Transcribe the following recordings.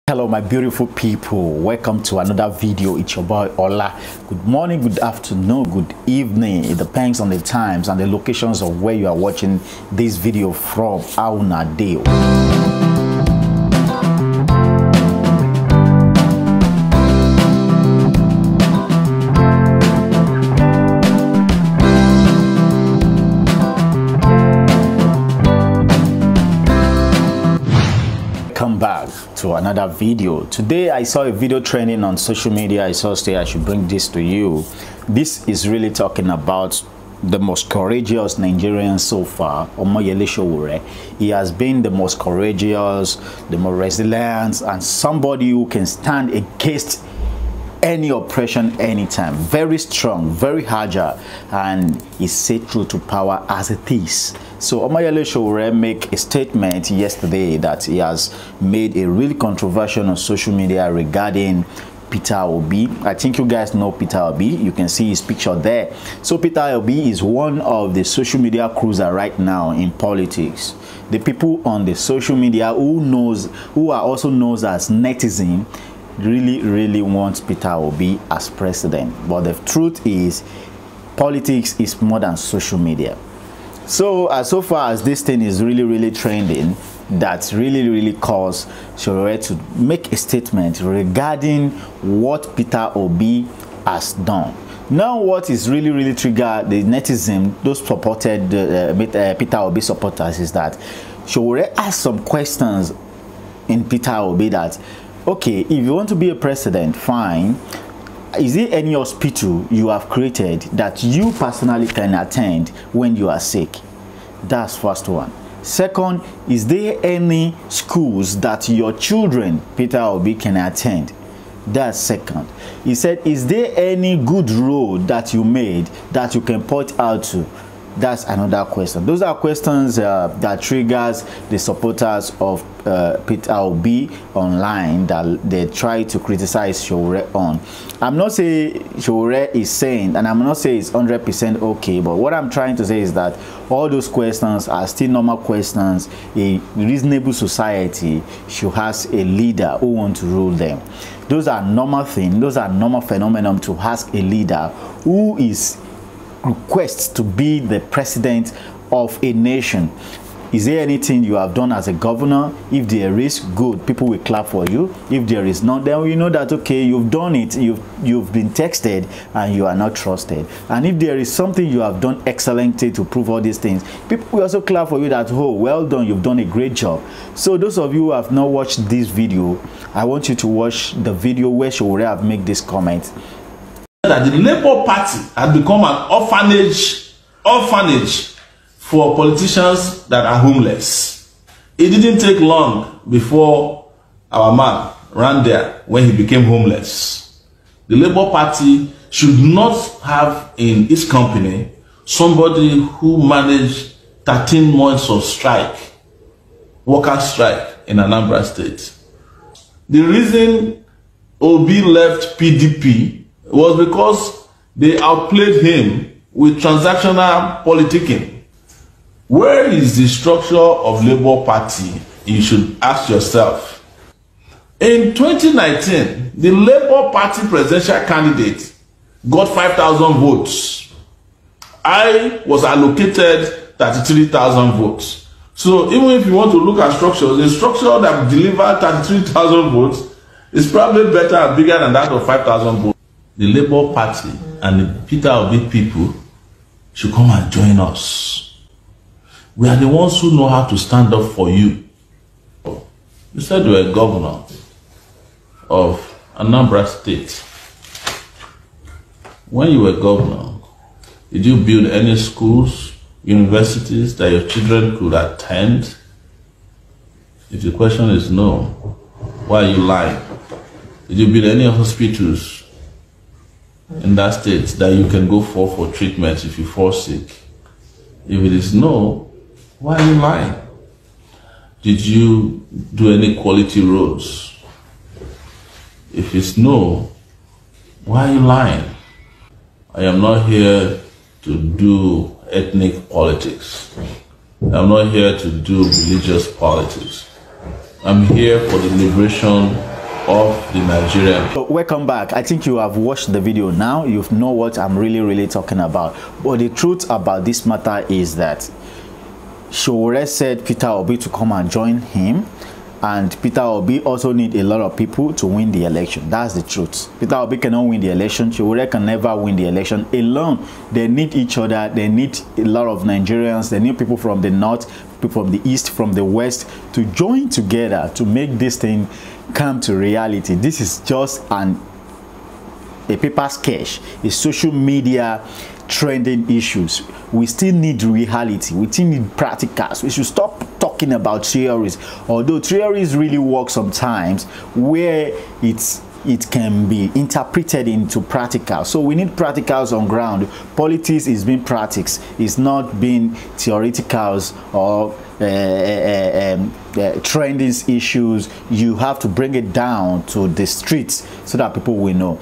Hello my beautiful people, welcome to another video. It's your boy Ola. Good morning, good afternoon, good evening. It depends on the times and the locations of where you are watching this video from. Auna Deo. Come back to another video. Today I saw a video trending on social media. I saw I should bring this to you. This is really talking about the most courageous Nigerian so far, Sowore. He has been the most courageous, the most resilient, and somebody who can stand against any oppression anytime. Very strong, very agile, and he stayed true to power as it is. So Sowore make a statement yesterday that he has made a really controversial on social media regarding Peter Obi. I think you guys know Peter Obi. You can see his picture there. So Peter Obi is one of the social media cruiser right now in politics. The people on the social media who are also known as netizen really want Peter Obi as president. But the truth is, politics is more than social media. So far as this thing is really trending, that really caused Sowore to make a statement regarding what Peter Obi has done. Now what is really triggered the netizen, those supported Peter Obi supporters, is that Sowore asked some questions in Peter Obi that, okay, if you want to be a president, fine. Is there any hospital you have created that you personally can attend when you are sick? That's first one. Second, is there any schools that your children, Peter Obi, can attend? That's second. He said, is there any good road that you made that you can point out to? That's another question. Those are questions that triggers the supporters of Peter Obi online, that they try to criticize Sowore on. I'm not saying Sowore is saying, and I'm not saying it's 100% okay, but what I'm trying to say is that all those questions are still normal questions. A reasonable society should have a leader who wants to rule them. Those are normal things. Those are normal phenomenon to ask a leader who is requests to be the president of a nation. Is there anything you have done as a governor? If there is, good, people will clap for you. If there is not, then you know that, okay, you've done it, you've been texted and you are not trusted. And if there is something you have done excellently to prove all these things, people will also clap for you that, oh, well done, you've done a great job. So those of you who have not watched this video, I want you to watch the video where Sowore have made this comment. That the Labour Party had become an orphanage for politicians that are homeless. It didn't take long before our man ran there when he became homeless. The Labour Party should not have in its company somebody who managed 13 months of strike, worker strike in Anambra State. The reason Obi left PDP was because they outplayed him with transactional politicking. Where is the structure of Labour Party? You should ask yourself. In 2019, the Labour Party presidential candidate got 5,000 votes. I was allocated 33,000 votes. So even if you want to look at structures, the structure that delivered 33,000 votes is probably better and bigger than that of 5,000 votes. The Labour Party and the Peter Obi people should come and join us. We are the ones who know how to stand up for you. You said you were governor of Anambra State. When you were governor, did you build any schools, universities that your children could attend? If the question is no, why are you lying? Did you build any hospitals in that state that you can go for treatment if you fall sick? If it is no, why are you lying? Did you do any quality roads? If it's no, why are you lying? I am not here to do ethnic politics. I'm not here to do religious politics. I'm here for the liberation of the Nigerian. So welcome back. I think you have watched the video now. You know what I'm really talking about. But the truth about this matter is that Sowore said Peter Obi to come and join him, and Peter Obi also need a lot of people to win the election. That's the truth. Peter Obi cannot win the election. Sowore can never win the election alone. They need each other. They need a lot of Nigerians. They need people from the north, people from the east, from the west to join together to make this thing come to reality. This is just a paper sketch, a social media trending issues. We still need reality. We still need practicals. We should stop talking about theories, although theories really work sometimes where it can be interpreted into practical. So we need practicals on ground. Politics is being practice. It's not being theoreticals or trending issues. You have to bring it down to the streets so that people will know.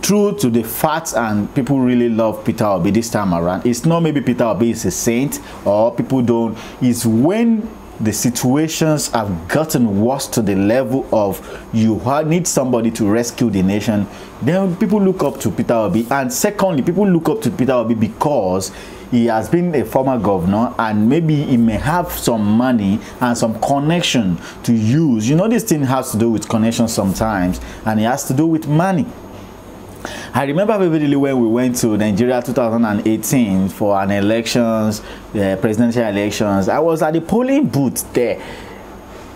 True to the facts, and people really love Peter Obi this time around. It's not maybe Peter Obi is a saint or people don't. It's when the situations have gotten worse to the level of you need somebody to rescue the nation, then people look up to Peter Obi. And secondly, people look up to Peter Obi because he has been a former governor and maybe he may have some money and some connection to use. You know, this thing has to do with connection sometimes, and it has to do with money. I remember vividly when we went to Nigeria 2018 for an elections, presidential elections. I was at the polling booth there,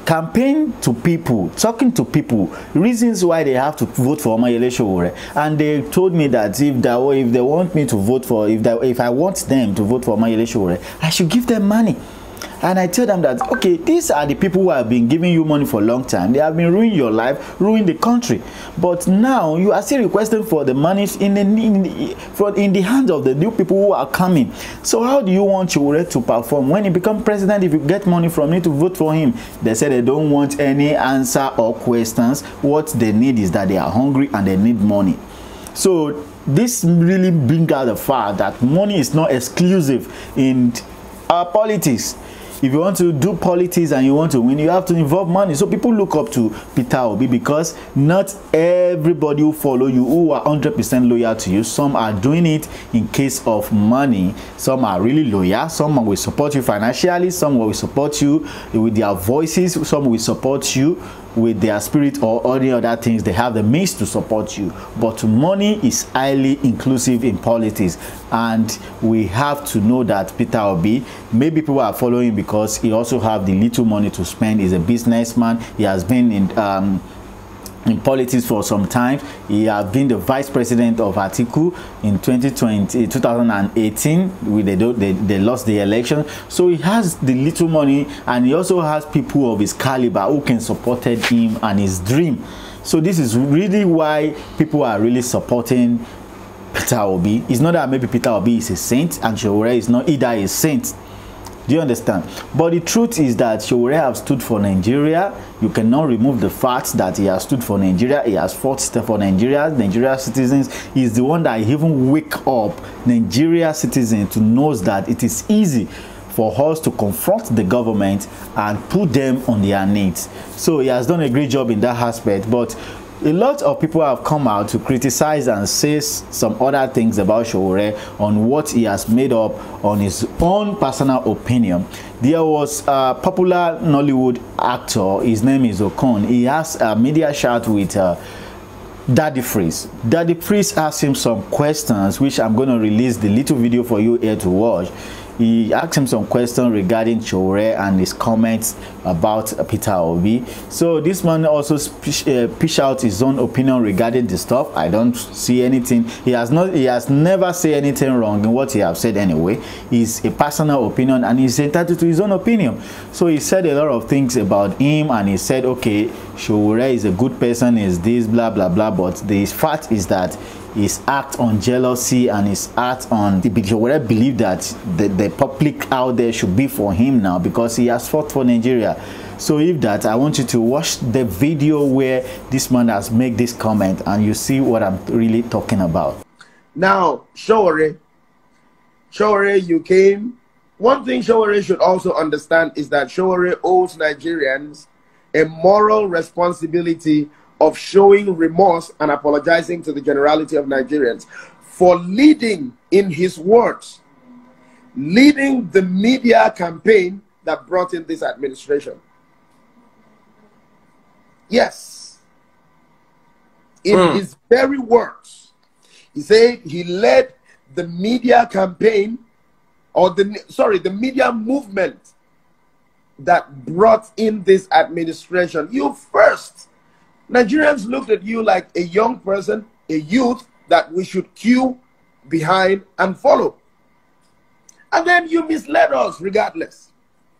campaigning to people, talking to people, reasons why they have to vote for Sowore. And they told me that if they want me to vote for, if I want them to vote for Sowore, I should give them money. And I tell them that, okay, these are the people who have been giving you money for a long time. They have been ruining your life, ruining the country. But now you are still requesting for the money in the hands of the new people who are coming. So how do you want Sowore to perform when he becomes president? If you get money from me to vote for him, they say they don't want any answer or questions. What they need is that they are hungry and they need money. So this really brings out the fact that money is not exclusive in our politics. If you want to do politics and you want to win, you have to involve money. So people look up to Peter Obi because not everybody who follow you, who are 100% loyal to you. Some are doing it in case of money. Some are really loyal. Some will support you financially. Some will support you with their voices. Some will support you with their spirit or any other things. They have the means to support you. But money is highly inclusive in politics, and we have to know that Peter Obi, maybe people are following because he also have the little money to spend. He's a businessman. He has been in politics for some time. He has been the vice president of Atiku in 2018. They lost the election. So he has the little money, and he also has people of his caliber who can support him and his dream. So this is really why people are really supporting Peter Obi. It's not that maybe Peter Obi is a saint and Sowore is not either a saint. Do you understand? But the truth is that Sowore has stood for Nigeria. You cannot remove the fact that he has stood for Nigeria. He has fought for Nigeria citizens. He is the one that even wake up Nigeria citizens to know that it is easy for us to confront the government and put them on their needs. So he has done a great job in that aspect. But a lot of people have come out to criticize and say some other things about Sowore on what he has made up on his own personal opinion. There was a popular Nollywood actor, his name is Orphan. He has a media chat with Daddy Freeze. Daddy Freeze asked him some questions, which I'm going to release the little video for you here to watch. He asked him some questions regarding Sowore and his comments about Peter Obi. So this man also pitched out his own opinion regarding the stuff. I don't see anything. He has never said anything wrong in what he has said anyway. It's a personal opinion and he's entitled to his own opinion. So he said a lot of things about him, and he said, okay, Sowore is a good person, is this, blah, blah, blah. But the fact is that his act on jealousy and his act on Sowore believe that the public out there should be for him now because he has fought for Nigeria. So if that, I want you to watch the video where this man has made this comment and you see what I'm really talking about. Now, Sowore, you came. One thing Sowore should also understand is that Sowore owes Nigerians a moral responsibility of showing remorse and apologizing to the generality of Nigerians for leading, in his words, leading the media campaign that brought in this administration. Yes. In his very words, he said he led the media campaign, or the media movement that brought in this administration. You first. Nigerians looked at you like a young person, a youth that we should queue behind and follow. And then you misled us regardless.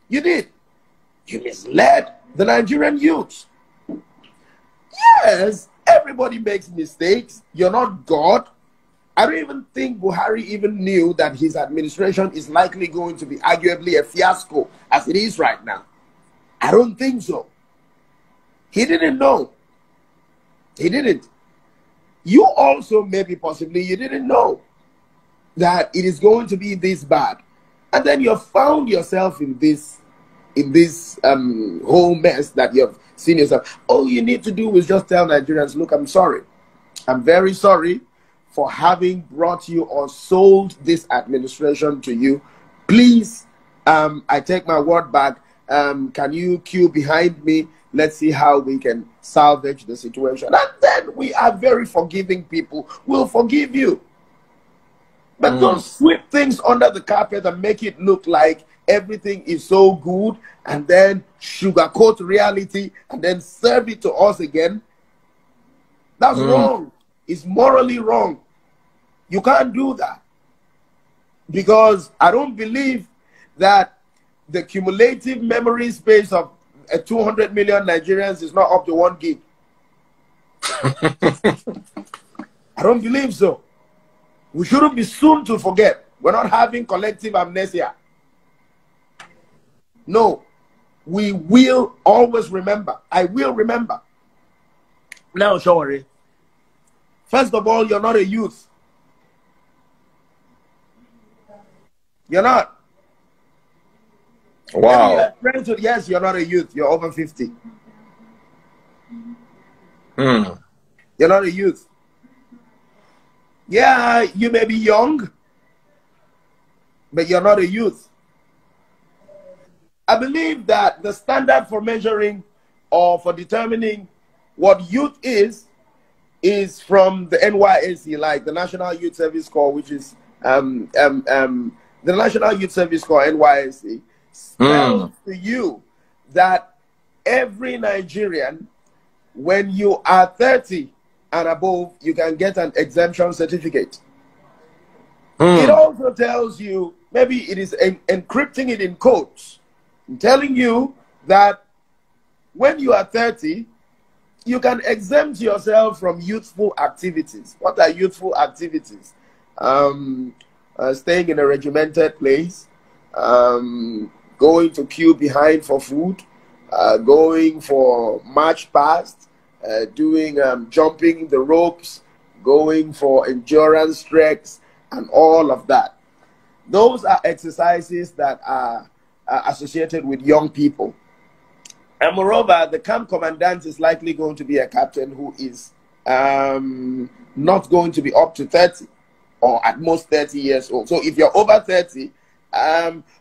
You did. You misled the Nigerian youth. Yes, everybody makes mistakes. You're not God. I don't even think Buhari even knew that his administration is likely going to be arguably a fiasco as it is right now. I don't think so. He didn't know. He didn't. You also, maybe possibly, you didn't know that it is going to be this bad. And then you found yourself in this whole mess that you've seen yourself. All you need to do is just tell Nigerians, look, I'm sorry. I'm very sorry for having brought you or sold this administration to you. Please, I take my word back. Can you queue behind me? Let's see how we can salvage the situation. And then we are very forgiving people. We'll forgive you. But don't sweep things under the carpet and make it look like everything is so good, and then sugarcoat reality and then serve it to us again. That's wrong. It's morally wrong. You can't do that. Because I don't believe that the cumulative memory space of 200 million Nigerians is not up to 1 gig. I don't believe so. We shouldn't be soon to forget. We're not having collective amnesia. No, we will always remember. I will remember. Now, Sowore, first of all, you're not a youth. You're not. Wow. Yes, you're not a youth. You're over 50. You're not a youth. Yeah, you may be young, but you're not a youth. I believe that the standard for measuring or for determining what youth is from the NYSC, like the National Youth Service Corps, which is the National Youth Service Corps, NYSC, spells to you that every Nigerian, when you are 30 and above, you can get an exemption certificate. It also tells you, maybe it is encrypting it in codes, telling you that when you are 30, you can exempt yourself from youthful activities. What are youthful activities? Staying in a regimented place, going to queue behind for food, going for march past, doing jumping the ropes, going for endurance treks, and all of that. Those are exercises that are associated with young people. And moreover, the camp commandant is likely going to be a captain who is not going to be up to 30 or at most 30 years old. So if you're over 30,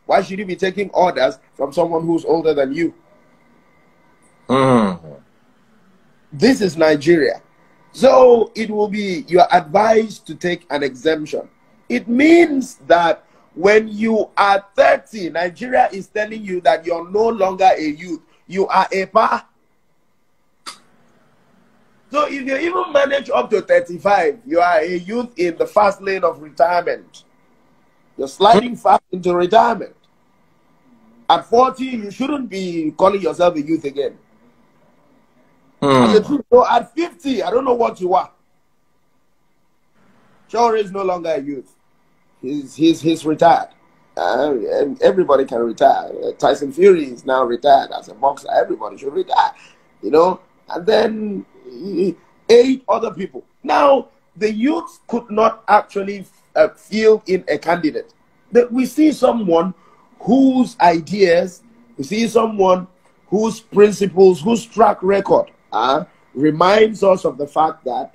why should you be taking orders from someone who's older than you? This is Nigeria. So it will be, you are advised to take an exemption. It means that when you are 30, Nigeria is telling you that you're no longer a youth. You are a pa. So if you even manage up to 35, you are a youth in the fast lane of retirement. You're sliding fast into retirement. At 40, you shouldn't be calling yourself a youth again. So at 50, I don't know what you are. Sowore is no longer a youth. He's retired. And everybody can retire. Tyson Fury is now retired as a boxer. Everybody should retire, you know. And then 8 other people. Now, the youth could not actually field in a candidate. We see someone whose ideas, we see someone whose principles, whose track record reminds us of the fact that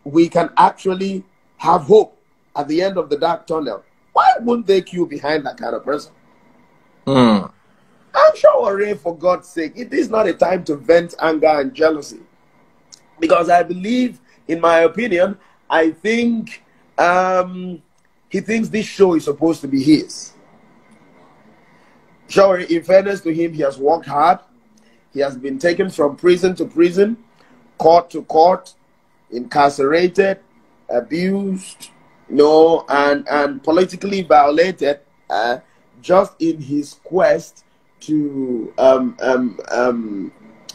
we can actually have hope at the end of the dark tunnel. Why wouldn't they queue behind that kind of person? I'm sure, for God's sake, it is not a time to vent anger and jealousy. Because I believe, in my opinion, I think he thinks this show is supposed to be his. Sure, in fairness to him, he has worked hard. He has been taken from prison to prison, court to court, incarcerated, abused, and politically violated, just in his quest to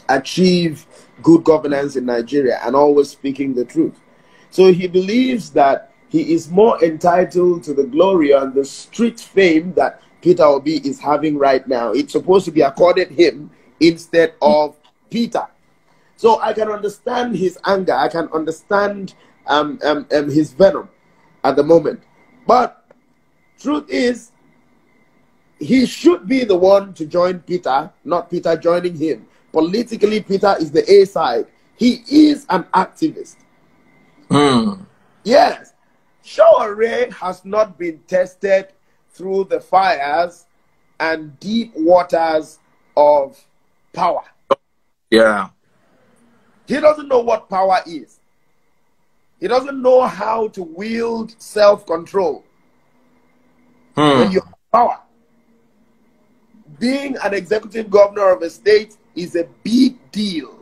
achieve good governance in Nigeria and always speaking the truth. So he believes that he is more entitled to the glory and the street fame that Peter Obi is having right now. It's supposed to be accorded him instead of Peter. So I can understand his anger. I can understand his venom at the moment. But truth is, he should be the one to join Peter, not Peter joining him. Politically, Peter is the A side. He is an activist. Yes. Sowore has not been tested through the fires and deep waters of power. Yeah. He doesn't know what power is. He doesn't know how to wield self-control when you have power. Being an executive governor of a state is a big deal.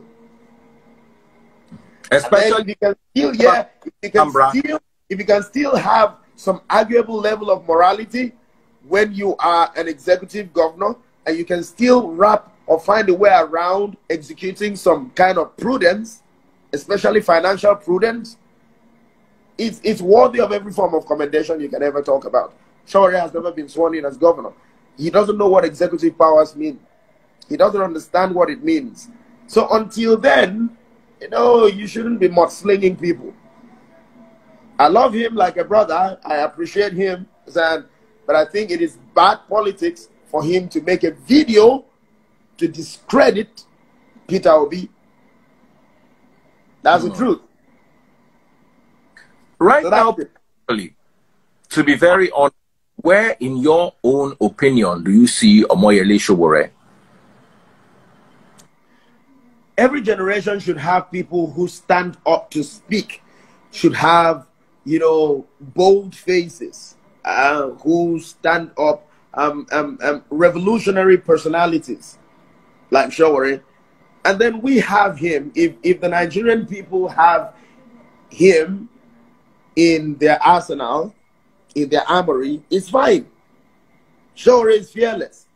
Especially if you can still have some arguable level of morality when you are an executive governor, and you can still wrap or find a way around executing some kind of prudence, especially financial prudence, it's worthy of every form of commendation you can ever talk about. Sowore has never been sworn in as governor. He doesn't know what executive powers mean. He doesn't understand what it means. So until then, you shouldn't be mudslinging people. I love him like a brother. I appreciate him, but I think it is bad politics for him to make a video to discredit Peter Obi. That's the truth. Right now, to be very honest, where in your own opinion do you see Omoyele Sowore? Every generation should have people who stand up to speak, should have, bold faces, who stand up, revolutionary personalities like Sowore. And then we have him. If the Nigerian people have him in their arsenal, in their armory, it's fine. Sowore is fearless.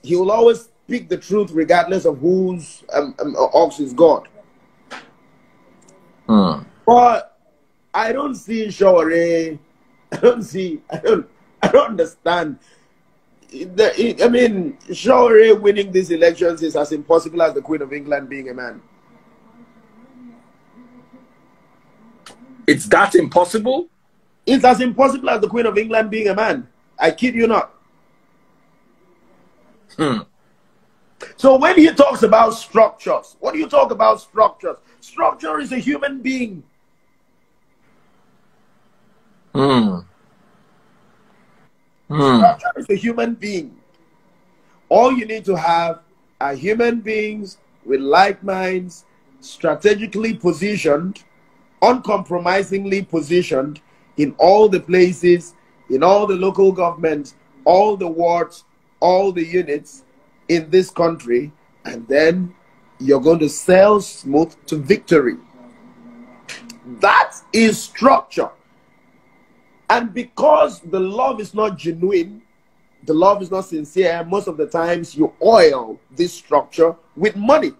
He will always speak the truth regardless of whose ox is God. But I don't see Sowore. I don't understand. I mean, Sowore winning these elections is as impossible as the Queen of England being a man. It's that impossible? It's as impossible as the Queen of England being a man. I kid you not. So when he talks about structures, what do you talk about structures? Structure is a human being. Structure is a human being. All you need to have are human beings with like minds, strategically positioned, uncompromisingly positioned in all the places, in all the local governments, all the wards, all the units in this country, and then you're going to sail smooth to victory. That is structure. And because the love is not genuine, the love is not sincere, most of the times you oil this structure with money.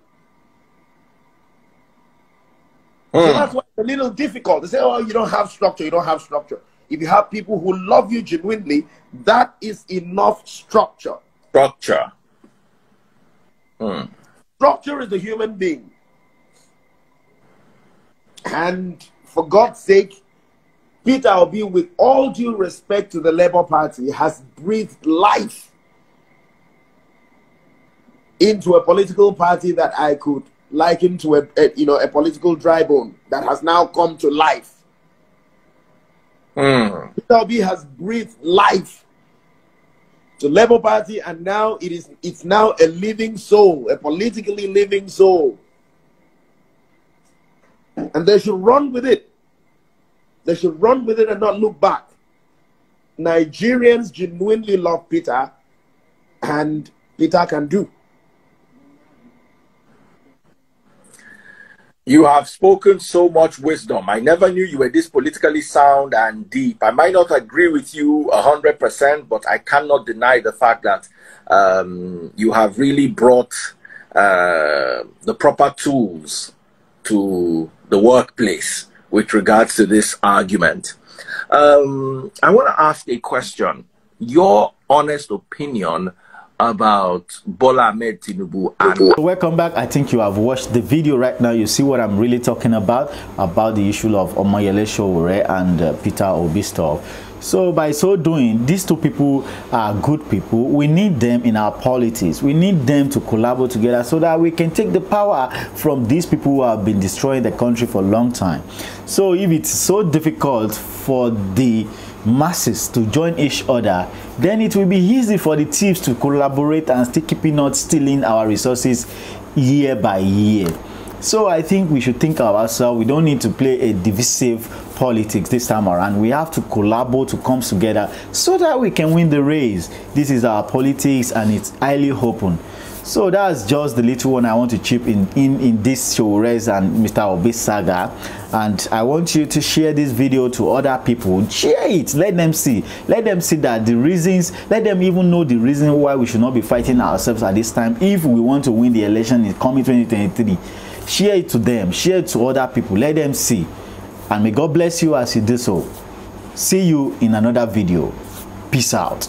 So that's why it's a little difficult. They say, oh, you don't have structure, you don't have structure. If you have people who love you genuinely, that is enough structure. Structure. Structure is a human being. And for God's sake, Peter Obi, with all due respect to the Labour Party, has breathed life into a political party that I could likened to a political dry bone that has now come to life. Peter Obi has breathed life to Labour Party, and now it's now a living soul, a politically living soul. And they should run with it. They should run with it and not look back. Nigerians genuinely love Peter, and Peter can do. You have spoken so much wisdom. I never knew you were this politically sound and deep. I might not agree with you 100%, but I cannot deny the fact that you have really brought the proper tools to the workplace with regards to this argument. I want to ask a question. Your honest opinion about Bola Ahmed Tinubu. And welcome back. I think you have watched the video right now. You see what I'm really talking about the issue of Omoyele Sowore and Peter Obi stuff. So by so doing, these two people are good people. We need them in our politics. We need them to collaborate together so that we can take the power from these people who have been destroying the country for a long time. So if it's so difficult for the masses to join each other, then it will be easy for the thieves to collaborate and still keeping not stealing our resources year by year. So I think we should think of ourselves. We don't need to play a divisive politics this time around. We have to collaborate to come together so that we can win the race. This is our politics and it's highly open. So that's just the little one I want to chip in this Sowore's and Mr. Obi saga. And I want you to share this video to other people. Share it. Let them see. Let them see that the reasons, let them even know the reason why we should not be fighting ourselves at this time if we want to win the election in coming 2023. Share it to them. Share it to other people. Let them see. And may God bless you as you do so. See you in another video. Peace out.